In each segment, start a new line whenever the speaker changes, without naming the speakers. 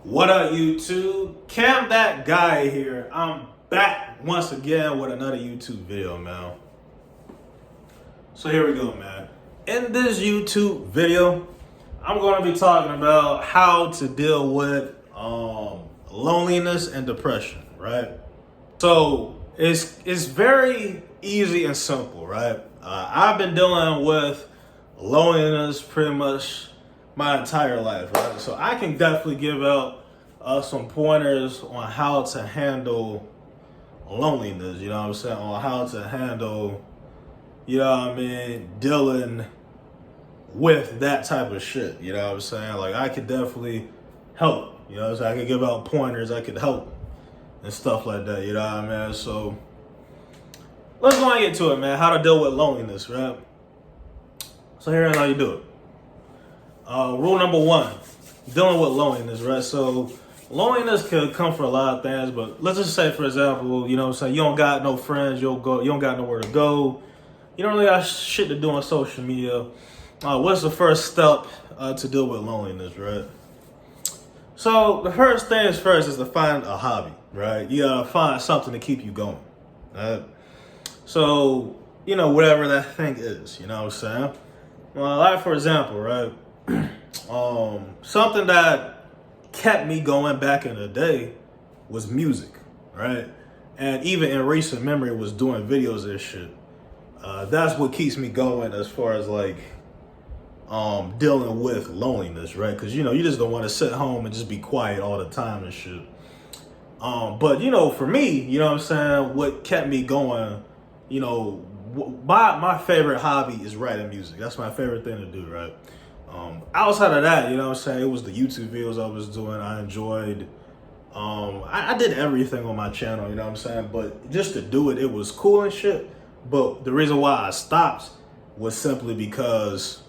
What up, YouTube? Cam that guy here. I'm back once again with another YouTube video, man. So here we go, man. In this YouTube video, I'm going to be talking about how to deal with loneliness and depression, right? So it's very easy and simple, right? I've been dealing with loneliness pretty much my entire life, right? So I can definitely give out some pointers on how to handle loneliness, you know what I'm saying? On how to handle, you know what I mean, dealing with that type of shit, you know what I'm saying? Like, I could definitely help, you know what I'm saying? I could give out pointers, I could help and stuff like that, you know what I mean? So let's go and get to it, man. How to deal with loneliness, right? So here's how you do it. Rule number one, dealing with loneliness, right? So loneliness could come from a lot of things, but let's just say, for example, you know what I'm saying, you don't got no friends, you don't got nowhere to go, you don't really got shit to do on social media. What's the first step to deal with loneliness, right? So the first things first is to find a hobby, right? You gotta find something to keep you going, right? So, you know, whatever that thing is, you know what I'm saying? Like, for example, right? Something that kept me going back in the day was music, right? And even in recent memory was doing videos and shit. That's what keeps me going as far as like dealing with loneliness, right? Because, you know, you just don't want to sit home and just be quiet all the time and shit. But, you know, for me, you know what I'm saying, what kept me going, you know, my favorite hobby is writing music. That's my favorite thing to do, right? Outside of that, you know what I'm saying, it was the YouTube videos I was doing. I enjoyed, I did everything on my channel, you know what I'm saying? But just to do it, it was cool and shit. But the reason why I stopped was simply because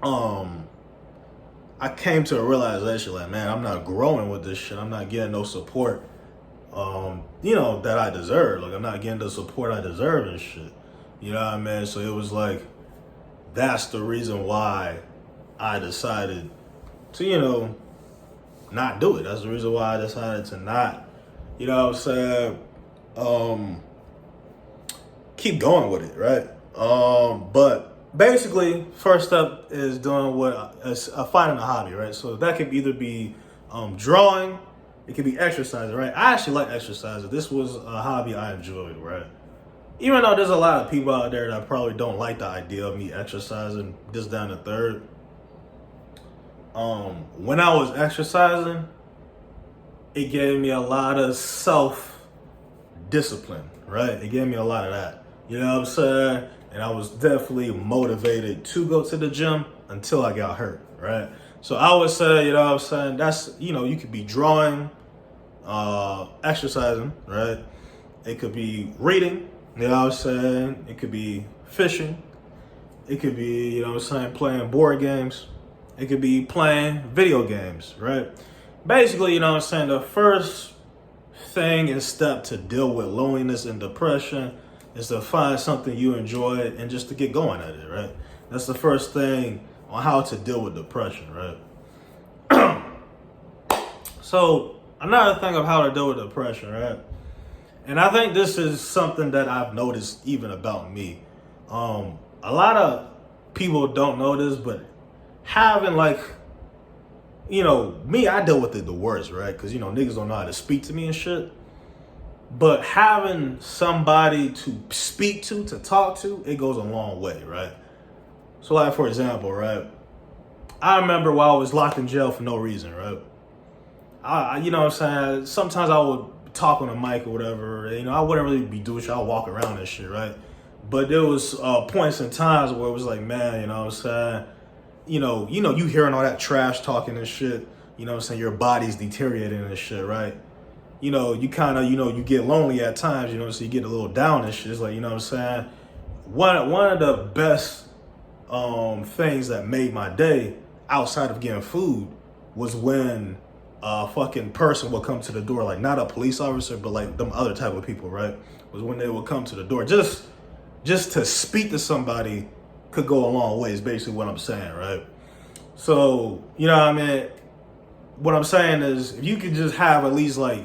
I came to a realization, like, man, I'm not growing with this shit. I'm not getting no support, you know, that I deserve. Like, I'm not getting the support I deserve and shit. You know what I mean? So it was like, that's the reason why I decided to, you know, not do it. That's the reason why I decided to not, you know what I'm saying, keep going with it, right? But basically, first step is doing finding a hobby, right? So that could either be drawing, it could be exercising, right? I actually like exercising. This was a hobby I enjoyed, right? Even though there's a lot of people out there that probably don't like the idea of me exercising this down the third. When I was exercising, it gave me a lot of self-discipline, right? It gave me a lot of that. You know what I'm saying? And I was definitely motivated to go to the gym until I got hurt, right? So I would say, you know what I'm saying, that's, you know, you could be drawing, exercising, right? It could be reading, you know what I'm saying? It could be fishing. It could be, you know what I'm saying, playing board games. It could be playing video games, right? Basically, you know what I'm saying, the first thing and step to deal with loneliness and depression is to find something you enjoy and just to get going at it, right? That's the first thing on how to deal with depression, right? So another thing of how to deal with depression, right? And I think this is something that I've noticed even about me. A lot of people don't know this, but having, like, you know, me, I deal with it the worst, right? Because, you know, niggas don't know how to speak to me and shit. But having somebody to speak to talk to, it goes a long way, right? So, like, for example, right? I remember while I was locked in jail for no reason, right? You know what I'm saying? Sometimes I would talk on a mic or whatever. You know, I wouldn't really be doing shit. I would walk around and shit, right? But there was points and times where it was like, man, you know what I'm saying? You hearing all that trash talking and shit. You know what I'm saying? Your body's deteriorating and shit, right? You know, you kind of, you know, you get lonely at times, you know, so you get a little down and shit. It's like, you know what I'm saying? One of the best things that made my day outside of getting food was when a fucking person would come to the door, like not a police officer, but like them other type of people, right? Was when they would come to the door. Just to speak to somebody could go a long way is basically what I'm saying, right? So, you know what I mean? what I'm saying is, if you could just have at least like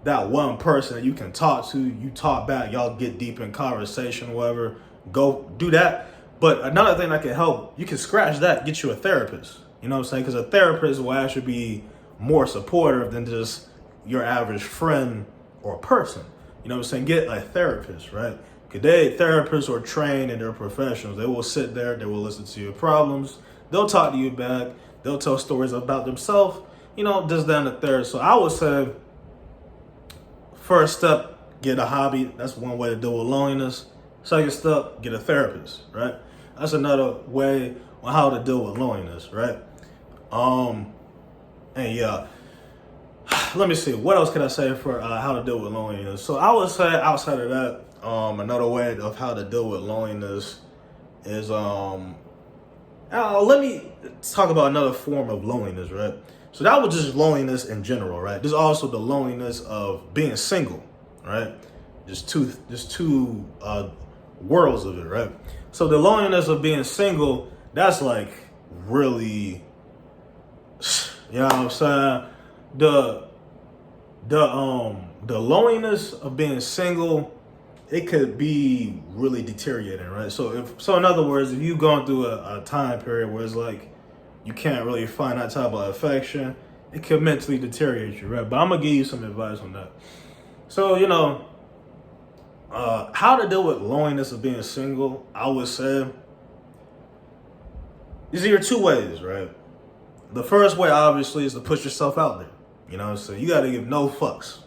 that one person that you can talk to, you talk back, y'all get deep in conversation, whatever, go do that. But another thing that can help, you can scratch that, get you a therapist. You know what I'm saying? Because a therapist will actually be more supportive than just your average friend or person. You know what I'm saying? Get a therapist, right? Because therapists are trained and they're professionals. They will sit there, they will listen to your problems, they'll talk to you back, they'll tell stories about themselves, you know, this, that, and the third. So I would say, first step, get a hobby. That's one way to deal with loneliness. Second step, get a therapist, right? That's another way on how to deal with loneliness, right? And yeah, let me see. What else can I say for how to deal with loneliness? So I would say outside of that, another way of how to deal with loneliness is let me talk about another form of loneliness, right? So that was just loneliness in general, right? There's also the loneliness of being single, right? Just two worlds of it, right? So the loneliness of being single, that's like really, you know what I'm saying? The loneliness of being single, it could be really deteriorating, right? So in other words, if you've gone through a time period where it's like you can't really find that type of affection, it could mentally deteriorate you, right? But I'm gonna give you some advice on that. So, you know, how to deal with loneliness of being single, I would say, is either two ways, right? The first way, obviously, is to push yourself out there. You know what I'm saying? You gotta give no fucks.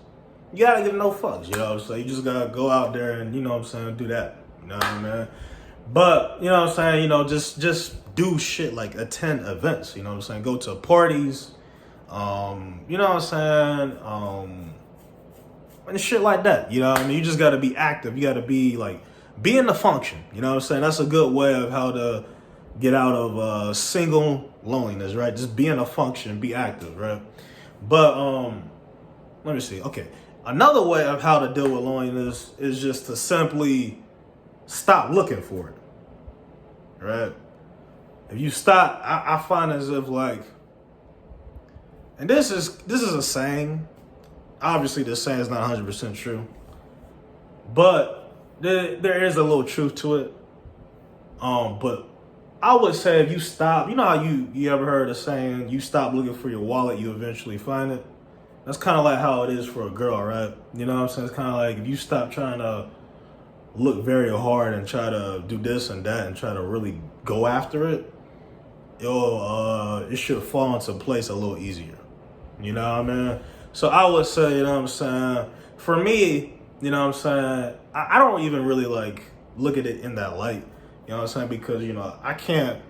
You gotta give no fucks, you know what I'm saying? You just gotta go out there and, you know what I'm saying, do that. You know what I mean? But, you know what I'm saying, you know, just do shit like attend events, you know what I'm saying? Go to parties, you know what I'm saying? And shit like that, you know what I mean? You just gotta be active. You gotta be like, be in the function, you know what I'm saying? That's a good way of how to get out of single loneliness, right? Just be in a function, be active, right? But let me see. Okay, another way of how to deal with loneliness is just to simply stop looking for it, right? If you stop, I find as if like, and this is a saying. Obviously, this saying is not 100% true, but there is a little truth to it. But I would say if you stop, you know how you ever heard the saying, you stop looking for your wallet, you eventually find it? That's kind of like how it is for a girl, right? You know what I'm saying? It's kind of like if you stop trying to look very hard and try to do this and that and try to really go after it, it should fall into place a little easier. You know what I mean? So I would say, you know what I'm saying? For me, you know what I'm saying? I don't even really like look at it in that light. You know what I'm saying? Because, you know, I can't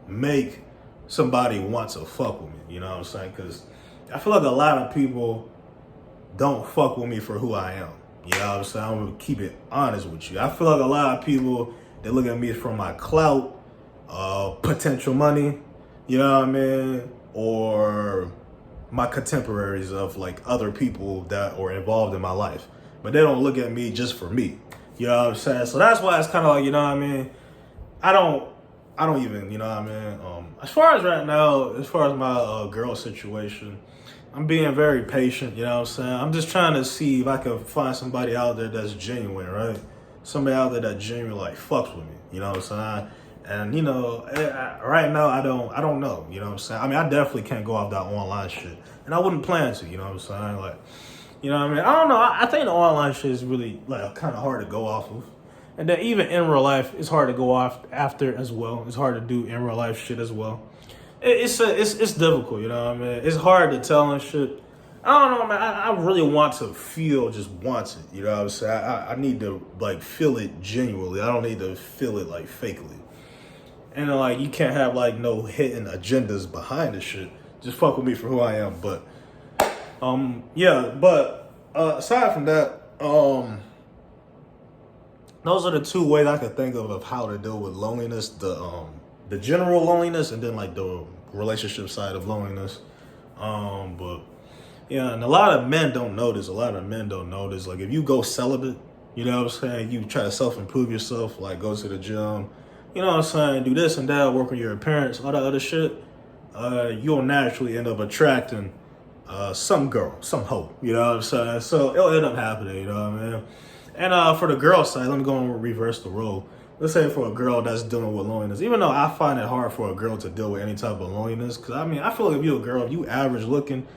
make somebody want to fuck with me. You know what I'm saying? Because I feel like a lot of people don't fuck with me for who I am. You know what I'm saying? I'm going to keep it honest with you. I feel like a lot of people, they look at me for my clout, potential money, you know what I mean? Or my contemporaries of like other people that are involved in my life. But they don't look at me just for me. You know what I'm saying? So that's why it's kind of like, you know what I mean? I don't even, you know what I mean? As far as right now, as far as my girl situation, I'm being very patient, you know what I'm saying? I'm just trying to see if I can find somebody out there that's genuine, right? Somebody out there that genuinely like fucks with me, you know what I'm saying? And, you know, right now, I don't know, you know what I'm saying? I mean, I definitely can't go off that online shit. And I wouldn't plan to, you know what I'm saying? Like, you know what I mean? I don't know. I think the online shit is really, like, kind of hard to go off of. And then even in real life, it's hard to go off after as well. It's hard to do in real life shit as well. It's difficult, you know what I mean? It's hard to tell and shit. I don't know, man. I really want to feel just wants it, you know what I'm saying? I need to, like, feel it genuinely. I don't need to feel it, like, fakely. And like, you can't have like no hidden agendas behind this shit. Just fuck with me for who I am. But, yeah. But aside from that, those are the two ways I could think of how to deal with loneliness. The general loneliness, and then like the relationship side of loneliness. But yeah, and a lot of men don't notice. Like if you go celibate, you know what I'm saying? You try to self-improve yourself, like go to the gym. You know what I'm saying? Do this and that, work on your appearance, all that other shit. you'll naturally end up attracting some girl, some hoe. You know what I'm saying? So it'll end up happening. You know what I mean? And for the girl side, let me go and reverse the role. Let's say for a girl that's dealing with loneliness, even though I find it hard for a girl to deal with any type of loneliness, because I mean, I feel like if you're a girl, if you average looking,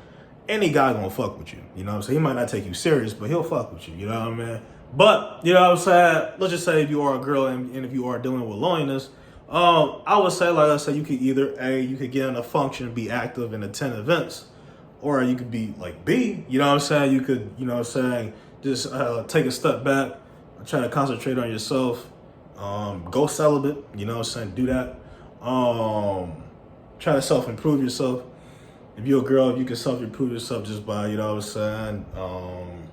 any guy gonna fuck with you. You know what I'm saying? He might not take you serious, but he'll fuck with you. You know what I mean? But, you know what I'm saying? Let's just say if you are a girl and if you are dealing with loneliness, I would say, like I said, you could either you could get in a function, be active and attend events, or you could be like B, you know what I'm saying? You could, you know what I'm saying, just take a step back, try to concentrate on yourself, go celibate, you know what I'm saying, do that. Try to self-improve yourself. If you're a girl, you can self-improve yourself just by, you know what I'm saying,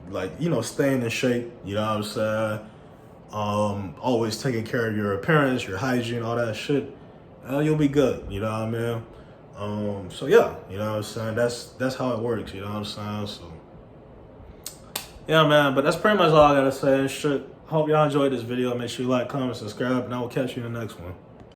like, you know, staying in shape, you know what I'm saying, always taking care of your appearance, your hygiene, all that shit, you'll be good, you know what I mean? So yeah, you know what I'm saying? That's how it works, you know what I'm saying? So yeah, man, but that's pretty much all I gotta say and shit. Hope y'all enjoyed this video. Make sure you like, comment, subscribe, and I will catch you in the next one.